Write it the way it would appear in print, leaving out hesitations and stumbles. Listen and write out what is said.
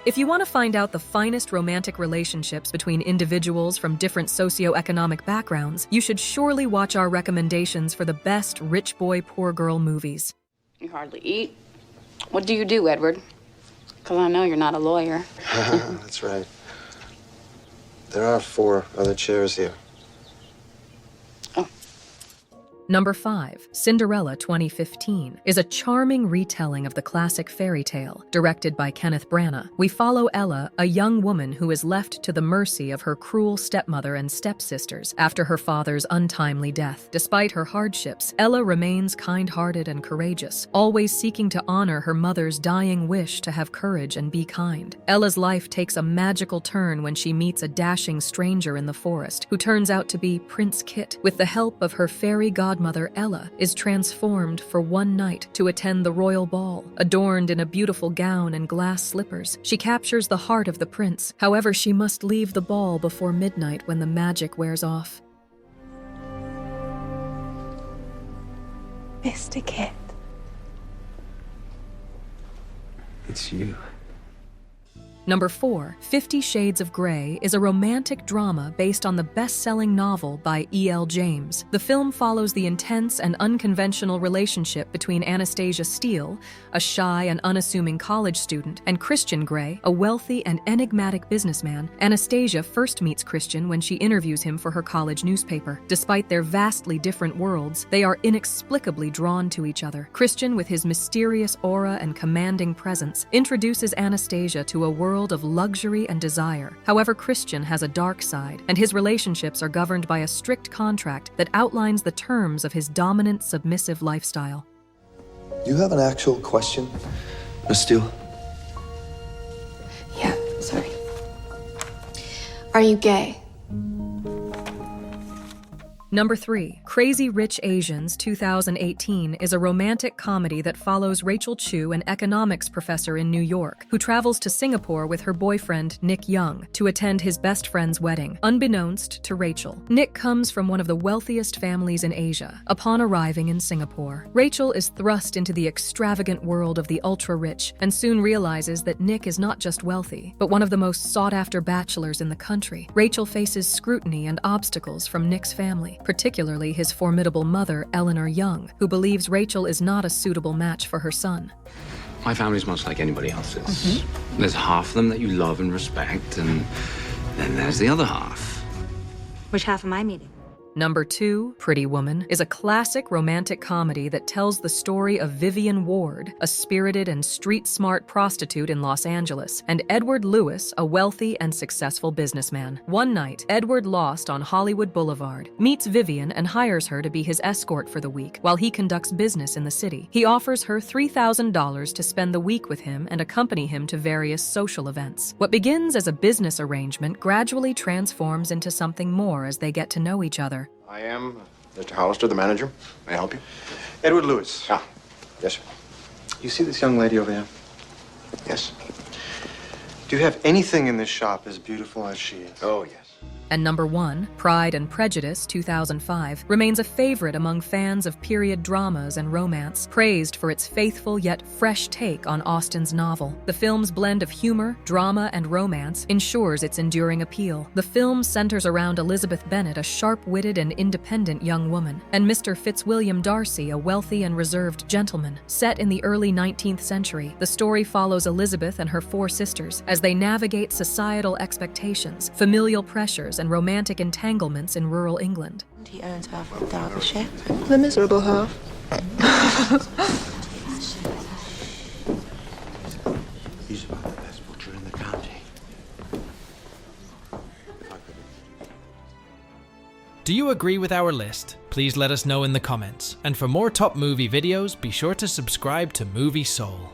If you want to find out the finest romantic relationships between individuals from different socioeconomic backgrounds, you should surely watch our recommendations for the best rich boy, poor girl movies. You hardly eat. What do you do, Edward? Because I know you're not a lawyer. That's right. There are 4 other chairs here. Number 5, Cinderella 2015, is a charming retelling of the classic fairy tale. Directed by Kenneth Branagh, we follow Ella, a young woman who is left to the mercy of her cruel stepmother and stepsisters after her father's untimely death. Despite her hardships, Ella remains kind-hearted and courageous, always seeking to honor her mother's dying wish to have courage and be kind. Ella's life takes a magical turn when she meets a dashing stranger in the forest who turns out to be Prince Kit. With the help of her fairy godmother, Ella is transformed for one night to attend the royal ball. Adorned in a beautiful gown and glass slippers, she captures the heart of the prince. However, she must leave the ball before midnight when the magic wears off. Mr. Kit. It's you. Number 4, 50 Shades of Grey is a romantic drama based on the best-selling novel by E.L. James. The film follows the intense and unconventional relationship between Anastasia Steele, a shy and unassuming college student, and Christian Grey, a wealthy and enigmatic businessman. Anastasia first meets Christian when she interviews him for her college newspaper. Despite their vastly different worlds, they are inexplicably drawn to each other. Christian, with his mysterious aura and commanding presence, introduces Anastasia to a world of luxury and desire. However, Christian has a dark side, and his relationships are governed by a strict contract that outlines the terms of his dominant, submissive lifestyle. You have an actual question, Miss Steele? Yeah, sorry. Are you gay? Number 3, Crazy Rich Asians 2018 is a romantic comedy that follows Rachel Chu, an economics professor in New York, who travels to Singapore with her boyfriend, Nick Young, to attend his best friend's wedding. Unbeknownst to Rachel, Nick comes from one of the wealthiest families in Asia. Upon arriving in Singapore, Rachel is thrust into the extravagant world of the ultra-rich and soon realizes that Nick is not just wealthy, but one of the most sought-after bachelors in the country. Rachel faces scrutiny and obstacles from Nick's family, particularly his formidable mother, Eleanor Young, who believes Rachel is not a suitable match for her son. My family's much like anybody else's. There's half of them that you love and respect, and then there's the other half. Which half am I meeting? Number 2, Pretty Woman, is a classic romantic comedy that tells the story of Vivian Ward, a spirited and street-smart prostitute in Los Angeles, and Edward Lewis, a wealthy and successful businessman. One night, Edward, lost on Hollywood Boulevard, meets Vivian and hires her to be his escort for the week while he conducts business in the city. He offers her $3,000 to spend the week with him and accompany him to various social events. What begins as a business arrangement gradually transforms into something more as they get to know each other. I am Mr. Hollister, the manager. May I help you? Edward Lewis. Ah, Yes, sir. you see this young lady over here? Yes. Do you have anything in this shop as beautiful as she is? Oh, yes. And number 1, Pride and Prejudice 2005, remains a favorite among fans of period dramas and romance, praised for its faithful yet fresh take on Austen's novel. The film's blend of humor, drama, and romance ensures its enduring appeal. The film centers around Elizabeth Bennet, a sharp-witted and independent young woman, and Mr. Fitzwilliam Darcy, a wealthy and reserved gentleman. Set in the early 19th century, the story follows Elizabeth and her 4 sisters as they navigate societal expectations, familial pressures, and romantic entanglements in rural England. He owns half of Derbyshire. The miserable half. He's about the best butcher in the county. Do you agree with our list? Please let us know in the comments. And for more top movie videos, be sure to subscribe to Movie Soul.